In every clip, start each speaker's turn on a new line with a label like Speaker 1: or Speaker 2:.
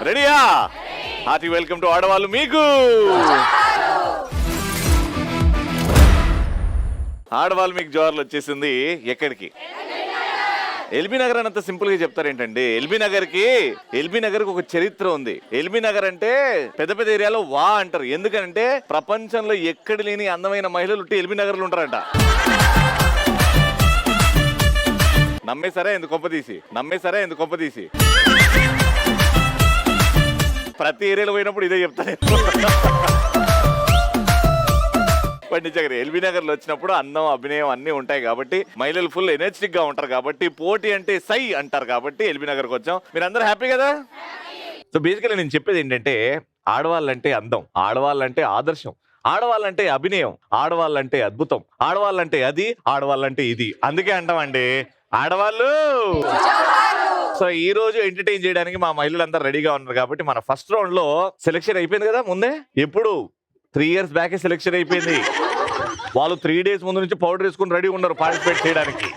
Speaker 1: రెడీయా? Hearty welcome to ఆడవాళ్ళు మీకు. ఆడవాళ్ళు మీకు జోర్లు వచ్చేసింది. ఎక్కడికి? ఎల్బీ నగర్ అని అంత సింపుల్ గా చెప్తారేంటండి? ఎల్బీ నగర్ ఒక చరిత్ర ఉంది. ఎల్బీ నగర్ అంటే పెద్ద పెద్ద ఏరియాలో వా అంటారు. ఎందుకంటే ప్రపంచంలో ఎక్కడ లేని అందమైన మహిళలు ఎల్బీ నగర్ లో ఉంటారంట. నమ్మేశారా ఎందుకు కొంపదీసి? ప్రతి ఏరియాలో పోయినప్పుడు ఇదే చెప్తాను. నిజంగా ఎల్బీ నగర్ లో వచ్చినప్పుడు అందం, అభినయం అన్ని ఉంటాయి కాబట్టి మహిళలు ఫుల్ ఎనర్జెటిక్ గా ఉంటారు కాబట్టి పోటీ అంటే సై అంటారు కాబట్టి ఎల్బీ నగర్ కి వచ్చాం. మీరు అందరూ హ్యాపీ కదా? సో బేసికలీ నేను చెప్పేది ఏంటంటే ఆడవాళ్ళంటే అందం, ఆడవాళ్ళంటే ఆదర్శం, ఆడవాళ్ళంటే అభినయం, ఆడవాళ్ళంటే అద్భుతం, ఆడవాళ్ళంటే అది, ఆడవాళ్ళంటే ఇది. అందుకే అంటామండి ఆడవాళ్ళు. సో ఈ రోజు ఎంటర్టైన్ చేయడానికి మా మహిళలందరూ రెడీగా ఉన్నారు కాబట్టి మన ఫస్ట్ రౌండ్ లో సెలెక్షన్ అయిపోయింది కదా. ముందే ఎప్పుడు 3 years బ్యాకే సెలెక్షన్ అయిపోయింది. వాళ్ళు 3 days ముందు నుంచి పౌడర్ వేసుకుని రెడీ ఉన్నారు పార్టిసిపేట్ చేయడానికి.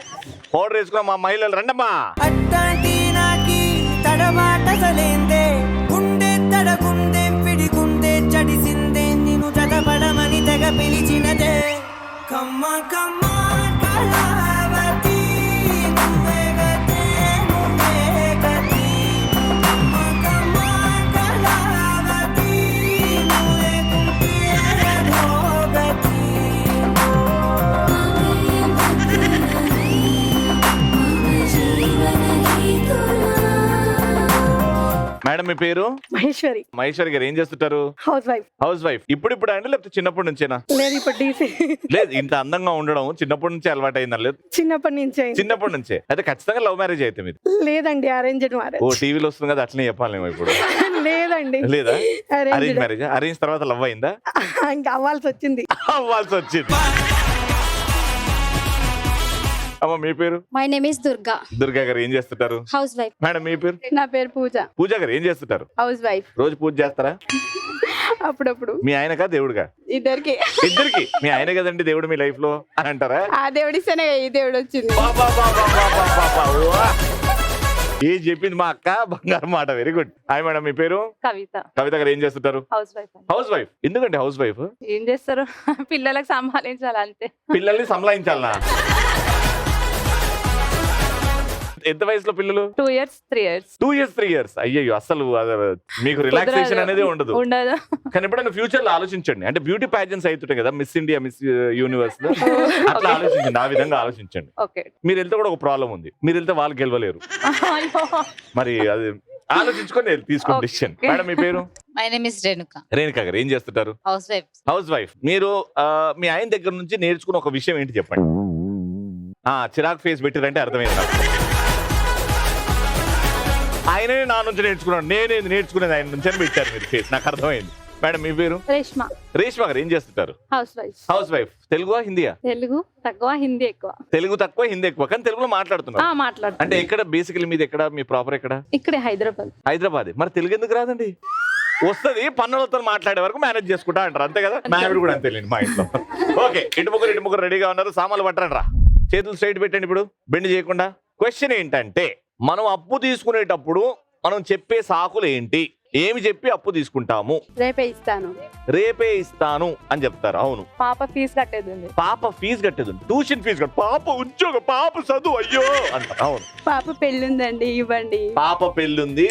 Speaker 1: పౌడర్ వేసుకున్న మా మహిళలు రండమ్మా. మేడం మీ పేరు? మహేశ్వరి గారు ఏం చేస్తుంటారు? House wife. ఇప్పుడు అండి లేకపోతే చిన్నప్పటి నుంచేనా? లేదు, ఇంత అందంగా ఉండడం చిన్నప్పటి నుంచి అలవాటు అయిందా? లేదు, చిన్నప్పటి నుంచే. అయితే ఖచ్చితంగా లవ్ మ్యారేజ్ అయితే మీది?
Speaker 2: లేదండి, అరేంజ్డ్ మ్యారేజ్.
Speaker 1: ఓ టీవీలో వస్తుంది కదా అట్లనే చెప్పాలి ఇప్పుడు.
Speaker 2: లేదండి,
Speaker 1: లేదా? Arrange marriage. అరేంజ్ తర్వాత లవ్ అయిందా?
Speaker 2: ఇంకా అవ్వాల్సి వచ్చింది.
Speaker 1: అమ్మ మీ పేరు?
Speaker 3: మై నేమ్ ఇస్
Speaker 1: దుర్గా గారు ఏం చేస్తుంటారు?
Speaker 3: House wife.
Speaker 1: మేడం మీ పేరు?
Speaker 2: నా పేరు
Speaker 1: పూజ గారు ఏం చేస్తుంటారు?
Speaker 2: House wife.
Speaker 1: రోజు పూజ చేస్తారా?
Speaker 2: అప్పుడప్పుడు.
Speaker 1: మీ ఆయనకా దేవుడుగా?
Speaker 2: ఇద్దరికి.
Speaker 1: మీ ఆయన కదండి దేవుడు మీ లైఫ్ లో అని అంటారా?
Speaker 2: ఆ దేవుడిస్తేనే ఈ దేవుడు వచ్చింది.
Speaker 1: ఏం చెప్పింది మా అక్క, బంగారం మాట. Very good. హాయ్ మేడం మీ పేరు? కవిత గారు ఏం చేస్తుంటారు? House wife. ఎందుకండి హౌస్ వైఫ్?
Speaker 2: ఏం చేస్తారు, పిల్లలకు సంభాలించాలి అంతే.
Speaker 1: పిల్లల్ని సంభాలించాలనా? ఎంత వయసులో పిల్లలు?
Speaker 2: 2 years 3 years.
Speaker 1: 2 years 3 years. అయ్యో అసలు మీకు రిలాక్సేషన్ అనేది ఉండదు. కానీ ఎప్పుడైనా ఫ్యూచర్ లో ఆలోచించండి. అంటే బ్యూటీ ప్యాజెంట్స్ అవుతుంటాయి కదా, మిస్ ఇండియా, మిస్ యూనివర్స్, అట్లా ఆలోచించండి. ఆ విధంగా ఆలోచించండి. మీరు వెళ్తే కూడా ఒక ప్రాబ్లం ఉంది, మీరు వెళ్తే వాళ్ళు గెలవలేరు. మరి అది ఆలోచించుకొని తీసుకోండి డిసిషన్. మేడం మీ పేరు?
Speaker 3: మై నేమ్ ఇస్
Speaker 1: రేణుక గారు ఏం చేస్తుంటారు? House wife. మీరు మీ ఆయన దగ్గర నుంచి నేర్చుకున్న ఒక విషయం ఏంటి చెప్పండి. చిరాకు ఫేస్ పెట్టారంటే అర్థమైంది నాకు. ఆయనే నా నుంచి నేర్చుకున్నాను, నేనేది నేర్చుకునేది ఆయన నుంచి అని పెట్టారు మీరు ఫేస్. నాకు అర్థమైంది. మేడం మీ పేరు? రేష్మా గారు ఏం చేస్తుంటారు? House wife. తెలుగువా హిందీయా?
Speaker 2: తెలుగు తక్కువ, హిందీ ఎక్కువ.
Speaker 1: తెలుగు తక్కువ, హిందీ ఎక్కువ, కానీ తెలుగులో మాట్లాడుతున్నారు. అంటే ఎక్కడ బేసికలీ మీది ఎక్కడ? మీ ప్రాపర్ ఎక్కడ?
Speaker 2: ఇక్కడే హైదరాబాద్.
Speaker 1: మరి తెలుగు ఎందుకు రాదండి? వస్తుంది, పన్నులతో మాట్లాడే వరకు మేనేజ్ చేసుకుంటా అంటారు, అంతే కదా? మేనేజ్ కూడా అంతే మా ఇంట్లో. ఓకే, ఇటు ముగ్గురు రెడీగా ఉన్నారు. సామాన్లు పట్టండి రా. చేతులు స్ట్రైట్ పెట్టండి. ఇప్పుడు బెండ్ చేయకుండా. క్వశ్చన్ ఏంటంటే, మనం అప్పు తీసుకునేటప్పుడు మనం చెప్పే సాకులు ఏంటి? ఏమి చెప్పి అప్పు తీసుకుంటాము?
Speaker 2: రేపే
Speaker 1: ఇస్తాను అని చెప్తారు. అవును.
Speaker 2: పాప ఫీజు కట్టేది ఉంది. ట్యూషన్ ఫీజు కట్టు, పాప ఉద్యోగం, పాప చదువు, అయ్యో అంటారు. అవును. పాప పెళ్ళుందండి, ఇవ్వండి. పాప పెళ్ళుంది,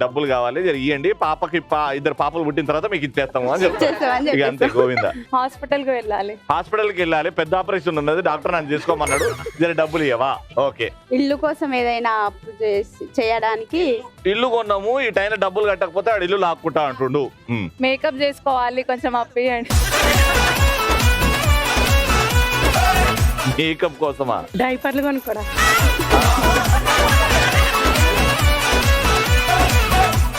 Speaker 2: డబ్బులు కావాలి, ఇవ్వండి. పాపకి 2 పాపలు పుట్టిన తర్వాత మీకు ఇచ్చేస్తాము అని చెప్తారు. ఇక అంతే, గోవిందా. హాస్పిటల్ కి వెళ్ళాలి, పెద్ద ఆపరేషన్ ఉన్నది, డాక్టర్ నన్ను చేసుకోమన్నాడు, డబ్బులు ఇవ్వవా? ఓకే. ఇల్లు కోసం ఏదైనా అప్పు చేయడానికి.
Speaker 1: ఇల్లు కొన్నాము, ఈ టైం డబ్బులు కట్టకపోతే ఆడు ఇల్లు లాక్కుంటా అంటుండు.
Speaker 2: మేకప్ చేసుకోవాలి, కొంచెం అప్పియండి.
Speaker 1: మేకప్ కోసమా?
Speaker 2: డైపర్లు కొనుక్కోడా.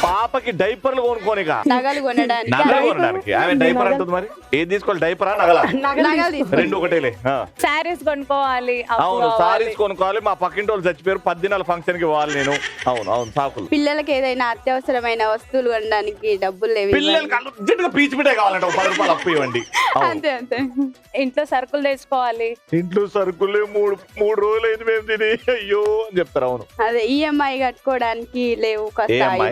Speaker 1: పాపకి డైపర్లు కొనుక్కోనిక,
Speaker 2: నగలు
Speaker 1: కొనడానికి. ఆమె డైపర్ అంటుంది, మరి ఏది తీసుకోవాలి? డైపరా, నగల? రెండు ఒకటేలే.
Speaker 2: సారీస్ కొనుక్కోవాలి.
Speaker 1: అవును, సారీస్ కొనుక్కోవాలి. మా పక్కింటి వాళ్ళు చచ్చిపోయారు, 10 దినాల ఫంక్షన్ కి పోవాలి నేను. అవును, సాకులు.
Speaker 2: పిల్లలకి ఏదైనా అత్యవసరమైన వస్తువులు కొనడానికి డబ్బులు లేవు.
Speaker 1: పిల్లలకి అర్జెంట్ గా పీచు మిఠాయి కావాలంటే 10 రూపాయలు అప్పు ఇవ్వండి.
Speaker 3: అంతే అంతే. ఇంట్లో సరుకులు తెచ్చుకోవాలి.
Speaker 2: ఇంట్లో సరుకులే మూడు రోజులు అయింది మేము తిని అయ్యో అని చెప్తారు. అవును.
Speaker 3: అదే ఈఎంఐ కట్టుకోవడానికి లేవు.
Speaker 2: EMI?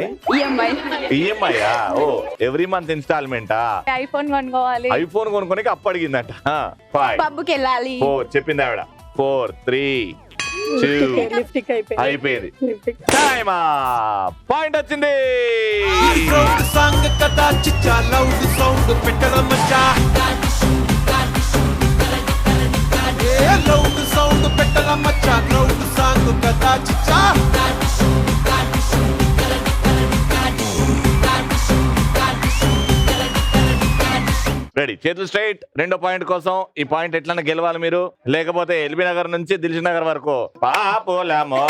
Speaker 3: ఈఎంఐ
Speaker 2: ఓ ఎవ్రీ మంత్ ఇన్స్టాల్మెంటా?
Speaker 3: ఐఫోన్ కొనుక్కోవాలి.
Speaker 2: ఐఫోన్ కొనుక్కోనికి అప్పు అడిగిందట.
Speaker 3: పబ్కి వెళ్ళాలి.
Speaker 2: 4 చెప్పింది ఆవిడ. 4 3 2
Speaker 3: లిప్టిక్
Speaker 2: అయిపోయింది. టైమా పాయింట్ వచ్చింది.
Speaker 4: సాంగ్ కదా చిచ్చా లౌడ్ సౌండ్ పెట్టడం మచ్చా లౌడ్ సౌండ్ పెట్టడం మచ్చా లౌడ్ సాంగ్ కదా చిచ్చా
Speaker 2: రెడీ, చేతులు స్ట్రైట్. రెండో పాయింట్ కోసం ఈ పాయింట్ ఎట్లన్నా గెలవాలి మీరు, లేకపోతే ఎల్బీ నగర్ నుంచి దిల్షుక్ నగర్ వరకు పాపోలామో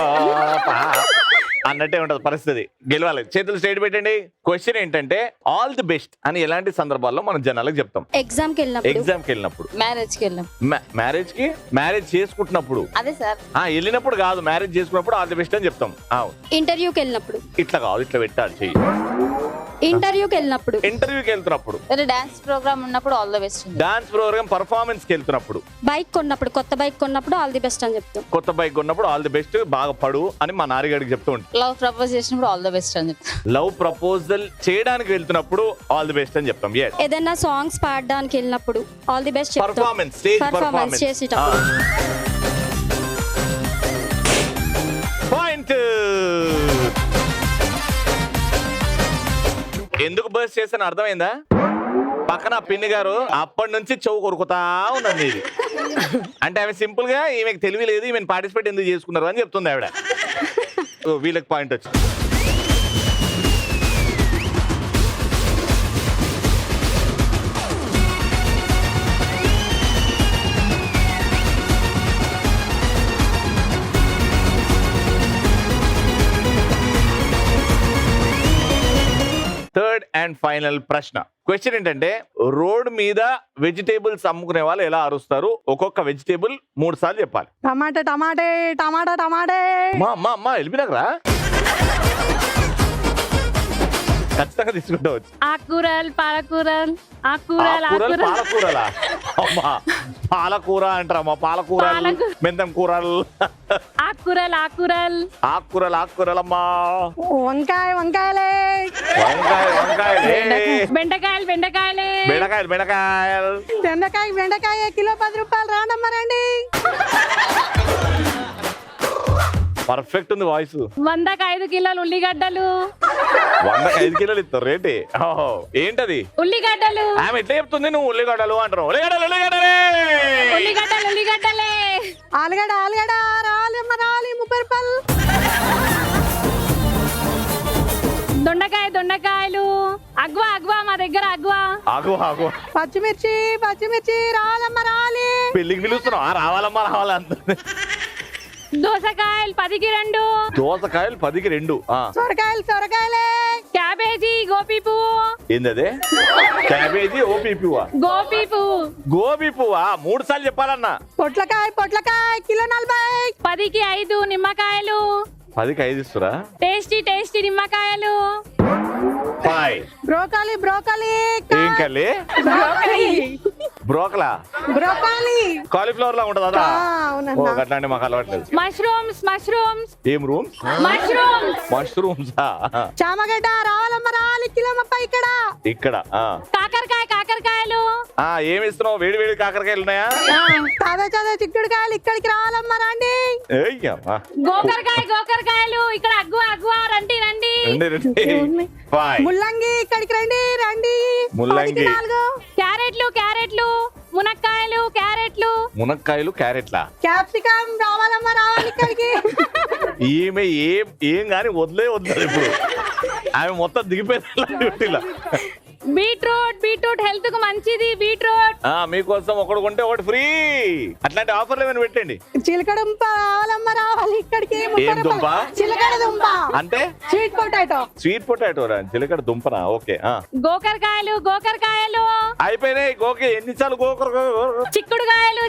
Speaker 2: అన్నట్టే ఉంటది పరిస్థితి. గెలవాలి. చేతులు స్ట్రైట్ పెట్టండి. క్వశ్చన్ ఏంటంటే ఆల్ ది బెస్ట్ అని ఎలాంటి సందర్భాల్లో మనం జనాలకు చెప్తాం?
Speaker 5: ఎగ్జామ్ కి
Speaker 2: వెళ్ళినప్పుడు,
Speaker 5: మ్యారేజ్ కి వెళ్ళినప్పుడు,
Speaker 2: మ్యారేజ్ చేసుకుంటున్నప్పుడు,
Speaker 5: అదే సార్
Speaker 2: వెళ్ళినప్పుడు కాదు, మ్యారేజ్ చేసుకున్నప్పుడు ఆల్ ది బెస్ట్ అని చెప్తాం.
Speaker 5: ఇంటర్వ్యూకి వెళ్ళినప్పుడు,
Speaker 2: ఇట్లా కాదు, ఇట్లా పెట్టాలి చెయ్యి.
Speaker 5: ఇంటర్వ్యూకి వెళ్ళినప్పుడు,
Speaker 2: ఇంటర్వ్యూకి వెళ్తున్నప్పుడు,
Speaker 5: డాన్స్ ప్రోగ్రామ్ ఉన్నప్పుడు all the best,
Speaker 2: dance program performance కి వెళ్తున్నప్పుడు,
Speaker 5: బైక్ కొన్నప్పుడు, కొత్త బైక్ కొన్నప్పుడు ఆల్ ది బెస్ట్ అని చెప్తాం.
Speaker 2: కొత్త బైక్ కొన్నప్పుడు ఆల్ ది బెస్ట్, బాగా పడు అని మా నాన్నగారికి చెప్తూ ఉంటాం.
Speaker 5: లవ్ ప్రపోజ్ చేసినప్పుడు ఆల్ ది బెస్ట్ అని చెప్తాం.
Speaker 2: లవ్ ప్రపోజల్ చేయడానికి వెళ్తున్నప్పుడు ఆల్ ది బెస్ట్ అని చెప్తాం.
Speaker 5: ఏదైనా సాంగ్స్ పాడడానికి వెళ్ళినప్పుడు ఆల్ ది బెస్ట్ చెప్తాం.
Speaker 2: పర్ఫార్మెన్స్, స్టేజ్ పర్ఫార్మెన్స్
Speaker 5: చేసేటప్పుడు.
Speaker 2: పాయింట్. ఎందుకు బస్ చేస్తాను అర్థమైందా? పక్కన పిన్ని గారు అప్పటి నుంచి చెవు కొరుకుతా ఉన్నది ఇది. అంటే ఆమె సింపుల్ గా ఈమెకు తెలివి లేదు, ఈమెను పార్టిసిపేట్ ఎందుకు చేసుకున్నారు అని చెప్తుంది ఆవిడ. వీళ్ళకి పాయింట్ వచ్చింది. థర్డ్ అండ్ ఫైనల్ ప్రశ్న. క్వశ్చన్ ఏంటంటే రోడ్ మీద వెజిటేబుల్స్ అమ్ముకునే వాళ్ళు ఎలా అరుస్తారు? ఒక్కొక్క వెజిటేబుల్ 3 సార్లు చెప్పాలి.
Speaker 3: టమాటా టమాటే టమాటా టమాటే.
Speaker 2: మా వెళ్ళిపోయినారా? ఖచ్చితంగా తీసుకుంటావచ్చు.
Speaker 3: ఆకుకూరలు పాలకూరలు
Speaker 2: పాలకూరలా? అమ్మా పాలకూర అంటారమ్మా. పాలకూర, మెంతం కూరలు, ఆకుకూరలమ్మా.
Speaker 3: వంకాయలే బెండకాయలు బెండకాయ కిలో 10 రూపాయలు. రాండమ్మా రండి.
Speaker 2: పర్ఫెక్ట్ ఉంది వాయిస్.
Speaker 3: 100కి 5 కిలోలు ఉల్లిగడ్డలు.
Speaker 2: 100కి 5 కిలోలు ఇస్తారు రేటే. ఏంటది?
Speaker 3: ఉల్లిగడ్డలు.
Speaker 2: ఆమె ఎట్లా చెప్తుంది? నువ్వు ఉల్లిగడ్డలు అంటారు. ఉల్లిగడ్డలే.
Speaker 3: ఆలుగడ్డ రాలి 30 రూపాయలు. దొండకాయలు. అగ్వా మా దగ్గర అగ్వా.
Speaker 2: ఆగు.
Speaker 3: పచ్చిమిర్చి రాలి.
Speaker 2: పెళ్లికి పిలుస్తున్నావు? రావాలమ్మా అంత.
Speaker 3: దోసకాయలు 10కి 2.
Speaker 2: దోసకాయలు 10కి 2.
Speaker 3: సొరకాయలే. క్యాబేజీ గోపీ పువ్వు.
Speaker 2: ఏందదే? క్యాబేజీ ఓపీ పువ్వా? గోపీ పువ్వా? 3 సార్లు చెప్పాలన్నా.
Speaker 3: పొట్లకాయ కిలో 40. 10కి 5 నిమ్మకాయలు.
Speaker 2: 10కి 5 ఇస్తురా?
Speaker 3: టేస్టీ నిమ్మకాయలు.
Speaker 2: 5.
Speaker 3: బ్రోకలీ.
Speaker 2: ఏం కల్లి? బ్రోకలా? కాలీఫ్లవర్ లా ఉంటది అదా? అట్లాంటి మాకు అలవాట్లేదు.
Speaker 3: మష్రూమ్స్.
Speaker 2: ఏం రూమ్స్? మష్రూమ్స్.
Speaker 3: చామగడ్డ రావాలి కిలో 30 ఇక్కడ. కాకరకాయలు.
Speaker 2: ఏమి ఇస్తున్నావు? వేడి కాకరకాయలు ఉన్నాయా?
Speaker 3: తాజా చిక్కుడుకాయలు ఇక్కడికి రావాలమ్మా రండి. గోకరకాయలు ఇక్కడ అగ్వా రండి. ముల్లంగి ఇక్కడికి రండి.
Speaker 2: ముల్లంగి.
Speaker 3: క్యారెట్లు
Speaker 2: మునక్కాయలు క్యారెట్లా?
Speaker 3: క్యాప్సికం రావాలి ఇక్కడికి.
Speaker 2: ఈమె ఏం గాని వదలదు ఇప్పుడు. ఆమె మొత్తం దిగిపోయింది.
Speaker 3: బీట్రూట్ హెల్త్ కు మంచిది. బీట్రూట్
Speaker 2: మీకోసం ఒకటి కొంటే ఒకటి ఫ్రీ. అట్లాంటి ఆఫర్లు ఏమైనా పెట్టండి.
Speaker 3: చిలకడుంప రావాలి ఇక్కడికి.
Speaker 2: ఏం దుంప?
Speaker 3: చిలకడ దుంప
Speaker 2: అంటే స్వీట్ పొటాటో రా. చిలకడ దుంపనా? ఓకే.
Speaker 3: గోకరకాయలు
Speaker 2: అయిపోయినాయి. గోకే ఎన్నిసార్లు
Speaker 3: చిక్కుడుకాయలు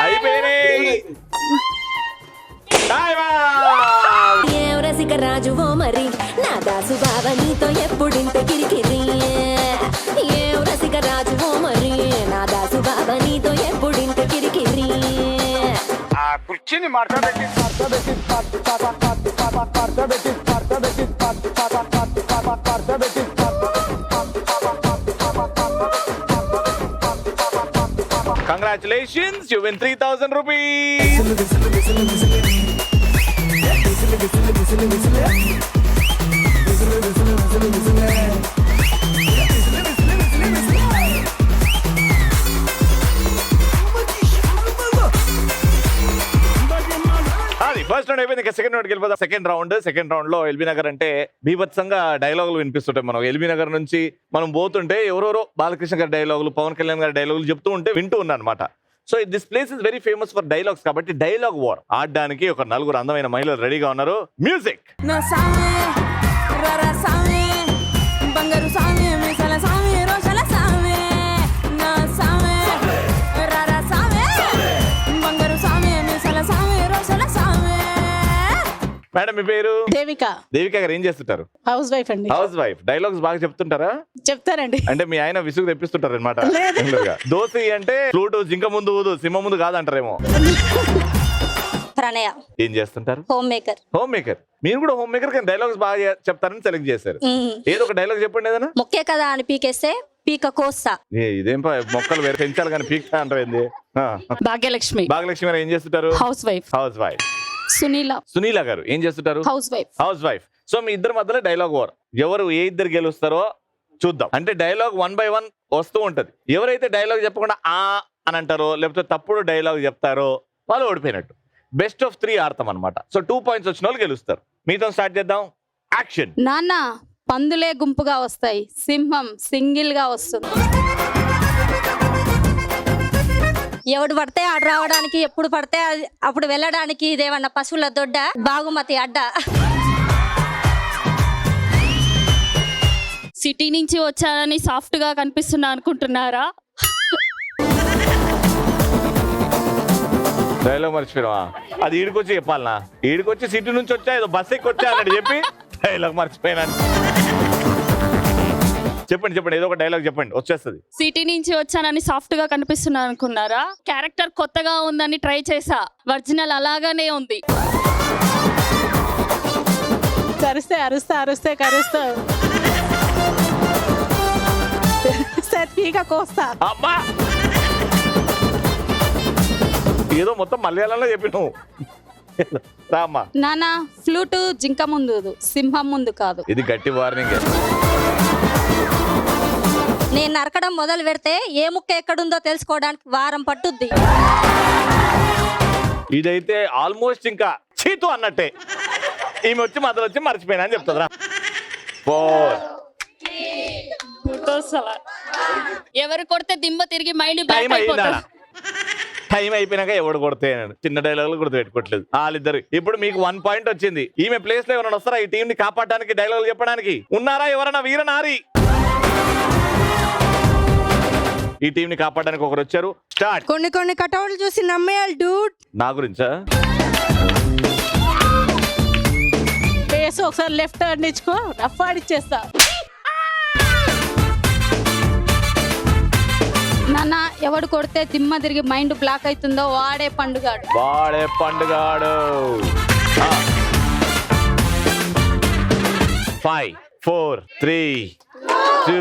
Speaker 2: అయిపోయినాయి.
Speaker 6: రసిక రాజువో మరి నా దాసు బావ నీతో ఎప్పుడింత కిరికిరి. ఏ రసిక రాజువో మరి నా Dasu
Speaker 1: Congratulations, you win 3,000 rupees. అది ఫస్ట్ రౌండ్ అయిపోయింది. ఇంకా సెకండ్ రౌండ్కి వెళ్ళిపోతాం. సెకండ్ రౌండ్ లో ఎల్బీ నగర్ అంటే బీభత్సంగా డైలాగులు వినిపిస్తుంటాయి. మనం ఎల్బీ నగర్ నుంచి మనం పోతుంటే ఎవరెవరో బాలకృష్ణ గారి డైలాగులు, పవన్ కళ్యాణ్ గారి డైలాగులు చెప్తూ ఉంటే వింటూ ఉన్నాను అనమాట. So this place is very famous for dialogues కాబట్టి డైలాగ్ వార్ ఆడడానికి ఒక నలుగురు అందమైన మహిళలు రెడీగా ఉన్నారు. మ్యూజిక్.
Speaker 6: నా సామే రరా సామే బంగారు సామే మిసల సామే రోషల సామే నా సామే రరా సామే బంగారు సామే మిసల సామే రోషల సామే.
Speaker 1: మేడం మీ పేరు?
Speaker 3: దేవిక.
Speaker 1: దేవిక గారు ఏం చేస్తుంటారు?
Speaker 3: హౌస్ వైఫ్ అండి.
Speaker 1: House wife. డైలాగ్స్ బాగా చెప్తుంటారా?
Speaker 3: చెప్తారండి.
Speaker 1: అంటే మీ ఆయన విసుగు తెప్పిస్తుంటారు అనమాట. దోసి అంటే ఫ్లూటు జింక ముందు ఊదు సింహ ముందు కాదంటారేమో.
Speaker 5: ప్రణయ
Speaker 1: ఏం చేస్తుంటారు?
Speaker 5: Home maker.
Speaker 1: Home maker. మీరు కూడా హోమ్ మేకర్ కానీ డైలాగ్స్ బాగా చెప్తారని సెలెక్ట్ చేశారు. ఏదో ఒక డైలాగ్ చెప్పండి ఏదైనా.
Speaker 5: మొక్కే కదా అని పీకేస్తే పీక కోస్తా.
Speaker 1: ఇదేం మొక్కలు వేరే పెంచాలి కానీ పీక్తా అంటారు ఏంది?
Speaker 3: భాగ్యలక్ష్మి.
Speaker 1: భాగ్యలక్ష్మి గారు ఏం చేస్తుంటారు?
Speaker 3: House wife.
Speaker 1: House wife.
Speaker 3: Sunila
Speaker 1: గారు ఏం చేస్తుంటారు?
Speaker 3: House wife.
Speaker 1: House wife. So మీ ఇద్దరి మధ్యలో డైలాగ్ వార్. ఎవరు ఏ ఇద్దరు గెలుస్తారో చూద్దాం. అంటే డైలాగ్ 1 by 1 వస్తూ ఉంటది. ఎవరైతే డైలాగ్ చెప్పకుండా ఆ అని అంటారో లేకపోతే తప్పుడు డైలాగ్ చెప్తారో వాళ్ళు ఓడిపోయినట్టు. బెస్ట్ ఆఫ్ 3 ఆడతాం అనమాట. సో 2 points వచ్చిన వాళ్ళు గెలుస్తారు. మీతో స్టార్ట్ చేద్దాం. యాక్షన్.
Speaker 3: నాన్న పందులే గుంపుగా వస్తాయి, సింహం సింగిల్ గా వస్తుంది.
Speaker 5: ఎవడు పడితే ఆడు రావడానికి, ఎప్పుడు పడితే అప్పుడు వెళ్ళడానికి ఇదేమన్నా పశువుల దొడ్డ, బాగుమతి అడ్డ.
Speaker 7: సిటీ నుంచి వచ్చానని సాఫ్ట్ గా కనిపిస్తున్నా అనుకుంటున్నారా?
Speaker 1: డైలాగ్ మర్చిపోయినా అది ఈడికొచ్చి చెప్పాలనా? ఈడికొచ్చి సిటీ నుంచి వచ్చా ఏదో బస్ ఎక్కి వచ్చా అన్నట్టు చెప్పి డైలాగ్ మర్చిపోయినా. చెప్పండి ఏదో ఒక డైలాగ్ చెప్పండి వచ్చేస్తుంది.
Speaker 7: సిటీ నుంచి వచ్చానని సాఫ్ట్ గా కనిపిస్తున్నా అనుకున్నారా? క్యారెక్టర్ కొత్తగా ఉందని ట్రై చేసా, ఒరిజినల్ అలాగానే ఉంది.
Speaker 3: కరుస్తే అరుస్తా కరుస్తా పీక కోస్తా.
Speaker 1: అమ్మా ఏదో మొత్తం మలయాళంలో చెప్పినావు. రామ్మా.
Speaker 3: నాన్న ఫ్లూటు జింక ముందు ఊదు, సింహం ముందు కాదు.
Speaker 1: ఇది గట్టి వార్నింగ్.
Speaker 5: నేను నరకడం మొదలు పెడితే ఏ ముక్క ఎక్కడుందో తెలుసుకోవడానికి వారం పట్టుద్ది.
Speaker 1: ఇదైతే ఆల్మోస్ట్ ఇంకా చీతు అన్నట్టే. ఈమె వచ్చి మధ్యలో వచ్చి మర్చిపోయినా అని చెప్తుందిరా. 4
Speaker 7: ఎవరు కొడితే దిమ్మ తిరిగి మైండ్
Speaker 1: టైం అయిందా? టైం అయిపోయినాక ఎవడు కొడితే చిన్న డైలాగులు గుర్తు పెట్టుకోవట్లేదు వాళ్ళిద్దరు. ఇప్పుడు మీకు 1 point వచ్చింది. ఈమె ప్లేస్ లో ఎవరైనా వస్తారా ఈ టీం ని కాపాడడానికి, డైలాగులు చెప్పడానికి? ఉన్నారా ఎవరైనా వీరనారి? ఈ టీం ని కాపాడడానికి ఒకరు వచ్చారు. స్టార్ట్.
Speaker 3: కొన్ని కటౌట్లు చూసి నమ్మేయాలి డూడ్.
Speaker 1: నా గురించా?
Speaker 3: ఫేస్ ఒకసారి లెఫ్ట్ హ్యాండ్ ఇచ్చుకో, రఫ్ ఆడిచ్చేస్తా. నాన్న ఎవడు కొడితే దిమ్మ తిరిగి మైండ్ బ్లాక్ అవుతుందో వాడే పండుగాడు.
Speaker 1: 5 4 3 2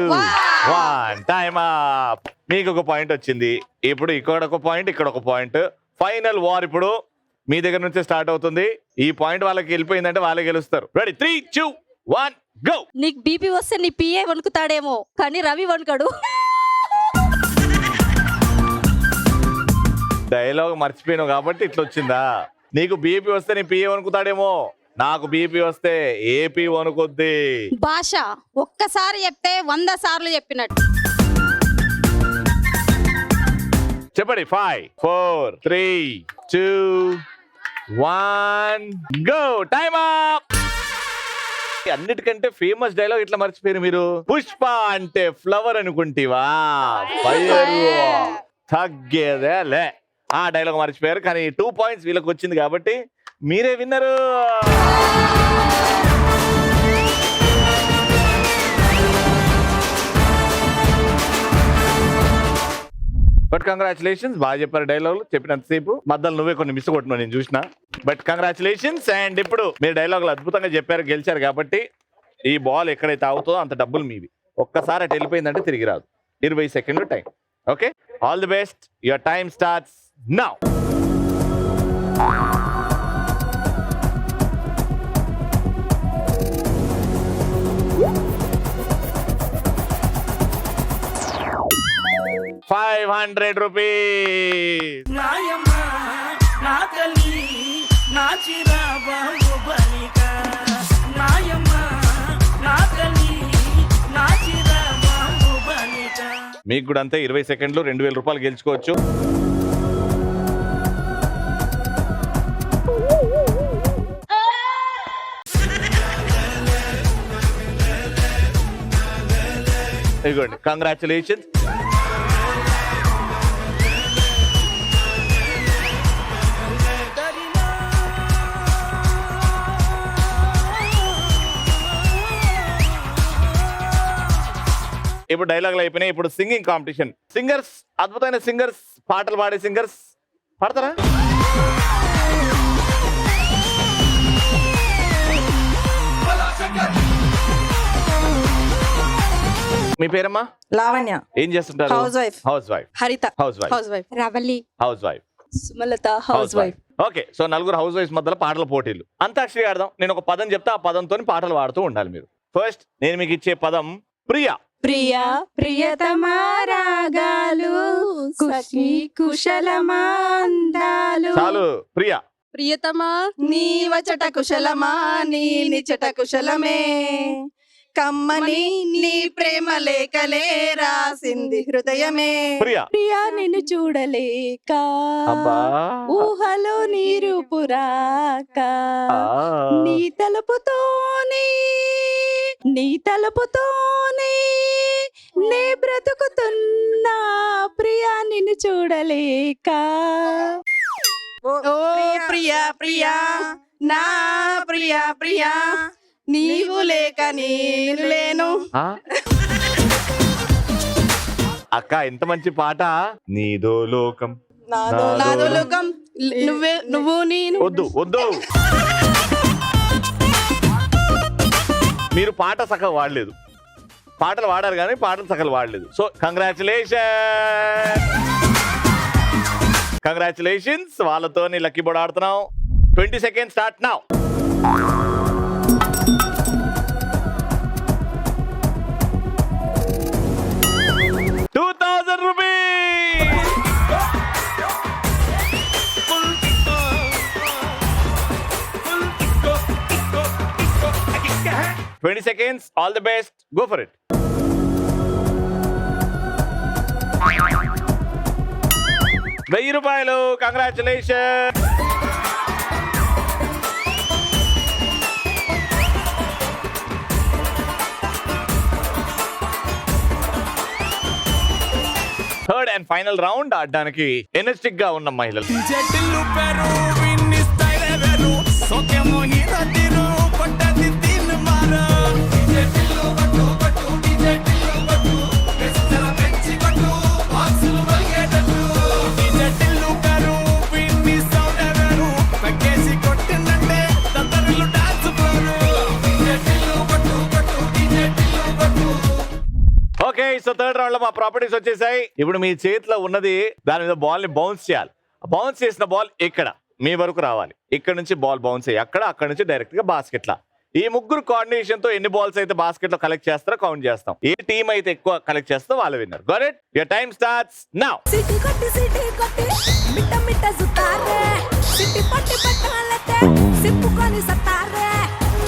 Speaker 1: 1 టైమ్ అప్. మీకు ఒక పాయింట్ వచ్చింది. ఇప్పుడు ఇక్కడ ఒక పాయింట్, ఇక్కడ ఒక పాయింట్. ఫైనల్ వార్ ఇప్పుడు మీ దగ్గర నుంచే స్టార్ట్ అవుతుంది. ఈ పాయింట్ వాళ్ళకి వెళ్ళిపోయిందంటే వాళ్ళే గెలుస్తారు. Ready 3 2 1 go.
Speaker 5: నీకు బీపీ వస్తే నీ పిఏ వణుకుతాడేమో కానీ రవి వణుకడు.
Speaker 1: డైలాగ్ మర్చిపోయినావు కాబట్టి ఇట్లా వచ్చిందా? నీకు బీపీ వస్తే నీ పిఏ వణుకుతాడేమో, నాకు బీపీ వస్తే ఏపీ వణుకుద్ది.
Speaker 3: భాష ఒక్కసారి చెప్తే 100 సార్లు చెప్పినట్టు.
Speaker 1: చెప్పండి. 5 4 3 2 1 గో. Time up. అన్నిటికంటే ఫేమస్ డైలాగ్ ఇట్లా మర్చిపోయారు మీరు. పుష్ప అంటే ఫ్లవర్ అనుకుంటివా? తగ్గేదేలే. ఆ డైలాగ్ మర్చిపోయారు. కానీ 2 points వీళ్ళకి వచ్చింది కాబట్టి మీరే విన్నరు. బట్ కంగ్రాచులేషన్స్, బాగా చెప్పారు డైలాగులు. చెప్పినంతసేపు మధ్యలో నువ్వే కొన్ని మిస్ కొట్టినావు నేను చూసిన. But congratulations. అండ్ ఇప్పుడు మీరు డైలాగులు అద్భుతంగా చెప్పారు, గెలిచారు. కాబట్టి ఈ బాల్ ఎక్కడైతే అవుతుందో అంత డబ్బులు మీవి. ఒక్కసారి అటు వెళ్ళిపోయిందంటే తిరిగి రాదు. 20 సెకండ్లు time. Okay, all the best. Your time starts now. ₹500.
Speaker 8: నాయమ్మా నా తల్లి నా చిరాబాబు బలిక నాయమ్మా నా తల్లి నా చిరాబాబు బలిక.
Speaker 1: మీకు కూడా అంతే, 20 సెకండ్లు ₹2000 గెలుచుకోవచ్చు. ఇదిగోండి, కంగ్రాచులేషన్స్. ఇప్పుడు డైలాగులు అయిపోయినాయి. ఇప్పుడు సింగింగ్ కాంపిటీషన్. సింగర్స్, అద్భుతమైన సింగర్స్, పాటలు పాడే సింగర్స్ పాడతారా? మీ పేరమ్మా?
Speaker 9: లావణ్య.
Speaker 1: ఏం చేస్తుంటారు?
Speaker 9: House wife.
Speaker 1: House wife.
Speaker 9: Haritha.
Speaker 1: House wife.
Speaker 9: House wife.
Speaker 5: Ravali.
Speaker 1: House wife.
Speaker 9: Sumalatha. House wife.
Speaker 1: Okay, so నలుగురు హౌస్ వైఫ్ మధ్యలో పాటల పోటీలు. అంతాక్షరి ఆడదాం. నేను ఒక పదం చెప్తా, ఆ పదంతో పాటలు పాడుతూ ఉండాలి మీరు. ఫస్ట్ నేను మీకు ఇచ్చే పదం ప్రియా.
Speaker 6: ప్రియా ప్రియతమా రాగాలు కుషి కుశలమాందాలు.
Speaker 1: చాలు, ప్రియా.
Speaker 3: ప్రియతమా
Speaker 6: నీ వచట కుశలమా నీ నిచట కుశలమే కమ్మని నీ ప్రేమ లేఖలే రాసింది హృదయమే.
Speaker 1: ప్రియా.
Speaker 6: ప్రియా నిన్ను చూడలేక
Speaker 1: అబ్బా.
Speaker 6: ఊహలో నీరు పురాక
Speaker 1: ఆ.
Speaker 6: నీ తలుపుతోనే నే బ్రతుకుతున్నా ప్రియా నిన్ను చూడలేక. ఓ ప్రియా ప్రియా నా ప్రియా ప్రియా నీవు లేక నేను లేను.
Speaker 1: ఆ? అక్క, ఎంత మంచి పాట. నీదో లోకం
Speaker 6: నాదో లోకం నువ్వు నేను.
Speaker 1: వద్దు వద్దు, మీరు పాట సగం వాడలేదు. పాటలు వాడారు కానీ పాటలు సగలు వాడలేదు. So congratulations. వాళ్ళతో లక్కీ బోర్డ్ ఆడుతున్నాం. 20 seconds start now. ₹2000. 20 seconds. All the best. Go for it. ₹1000. Congratulations. Third and final round ఆడడానికి ఎనర్జిటిక్ గా ఉన్న మహిళలు.
Speaker 4: జటిలు పెరు విన్ని స్టైల్ వెరు సోకేమో హీరో తిరు కొట్టది తిన్ మారా జటిలు బట్టు బట్టు జటిలు బట్టు ఎస్తర పెంచి బట్టు బాక్సులు వల్గేటట్టు జటిలు పెరు విన్ని సౌండ్ వెరు పక్కేసి కొట్టిందంటే తంతరిలు డాన్స్ ఫ్లోర్ జటిలు బట్టు బట్టు జటిలు బట్టు.
Speaker 1: ఓకే, సో థర్డ్ రౌండ్ లో మా ప్రాపర్టీస్ వచ్చేసాయి. ఇప్పుడు మీ చేతిలో ఉన్నది దాని మీద బాల్ ని బౌన్స్ చేయాలి. బౌన్స్ చేసిన బాల్ ఇక్కడ మీ వరకు రావాలి. ఇక్కడ నుంచి బాల్ బౌన్స్ అయ్యి అక్కడ నుంచి డైరెక్ట్ గా బాస్కెట్ లా. ఈ ముగ్గురు కోఆర్డినేషన్ తో ఎన్ని బాల్స్ అయితే బాస్కెట్ లో కలెక్ట్ చేస్తారో కౌంట్ చేస్తాం. ఏ టీం అయితే ఎక్కువ కలెక్ట్ చేస్తారో వాళ్ళు winner. Got it? Your time starts now.
Speaker 6: City కొట్టి మిట్ట మిట్ట సుతారే సిటీ పట్టి పట్టాలతే సిప్పుకొని సతారే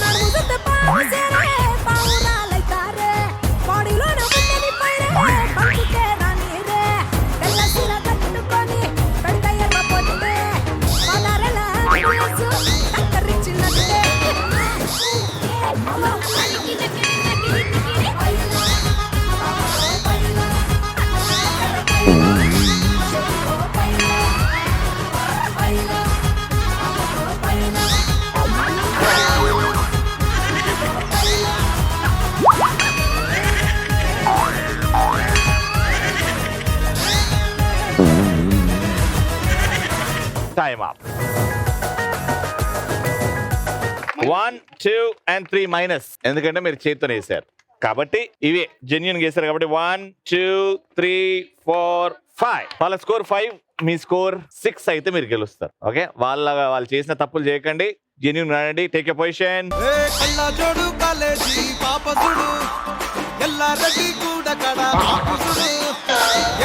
Speaker 6: నడుము సుత్తే పావుసేరే పావురాలైతారే బాడీలో నవ్వుకొని పైరే బంకుకే రానీరే తెల్ల సీర కట్టుకొని పెద్ద ఎర్ర పొట్టే పలారల మనసు టక్కరిచ్చినట్టే
Speaker 2: టైమ్ అప్. 1, 2 and 3 మైనస్, ఎందుకంటే మీరు చేతితో వేసారు కాబట్టి ఇవే జెన్యున్ వేసారు కాబట్టి 1, 2, 3, 4, 5. వాళ్ళ స్కోర్ 5, మీ స్కోర్ 6 అయితే మీరు గెలుస్తారు. ఓకే, వాళ్ళు చేసిన తప్పులు చేయకండి, జెన్యున్ రానండి. Take a position.
Speaker 4: ఏ కళ్ళ జోడు కాలేజీ పాప చూడు ఎల్ల రెడ్డి కూడా కడ చూడు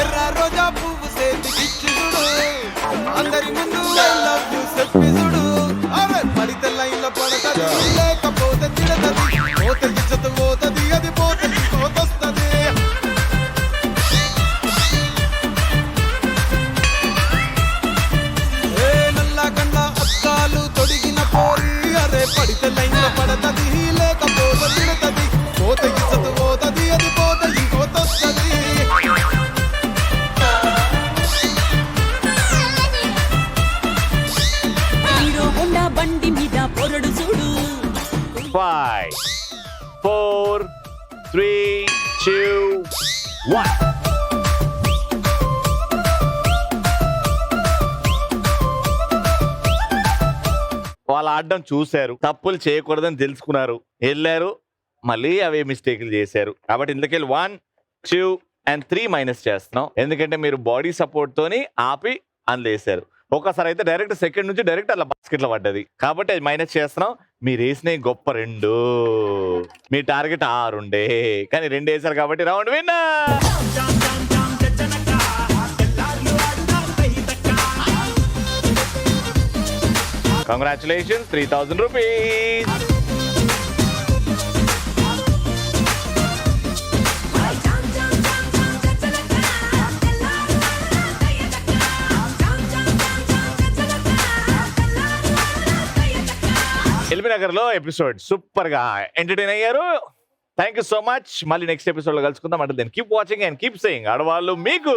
Speaker 4: ఎర్ర రోజా పువ్వు సేతికిచ్చి చూడు అందరి ముందు ఐ లవ్ యు చెప్పి చూడు అరే పడితే లైన్లో పడతది లేకపోతే తిడతది పోతే ఇజ్జత్ పోతది అది పోతే పోతొస్తది. ఏ నల్ల గండ్ల అద్దాలు తొడిగిన పోరి అరే పడితే లైన్లో పడతది లేకపోతే తిడతది పోతే ఇజ్జత్ పోతది అది పోతే ఇంకోతొస్తది.
Speaker 6: హీరో హోండా బండి మీద పొరడు చూడు
Speaker 2: 5, 4, 3, 2, 1. వాళ్ళు ఆడడం చూశారు, తప్పులు చేయకూడదని తెలుసుకున్నారు, వెళ్ళారు, మళ్ళీ అవే మిస్టేక్లు చేశారు. కాబట్టి ఇందుకెళ్ళి 1, 2 and 3 మైనస్ చేస్తున్నాం, ఎందుకంటే మీరు బాడీ సపోర్ట్ తోని ఆపి అందులేసారు. ఒక్కసారి అయితే డైరెక్ట్ సెకండ్ నుంచి డైరెక్ట్ అలా బాస్కెట్ లో పడ్డది కాబట్టి అది మైనస్ చేస్తున్నాం. మీరు వేసిన గొప్ప 2, మీ టార్గెట్ 6 ఉండే కానీ 2 వేసారు కాబట్టి round winner. Congratulations, 3000 rupees. LB Nagar లో ఎపిసోడ్ సూపర్ గా ఎంటర్టైన్ అయ్యారు. Thank you so much. మళ్ళీ నెక్స్ట్ ఎపిసోడ్ లో కలుసుకుందాం. అంటే then keep watching and keep saying ఆడవాళ్ళు మీకు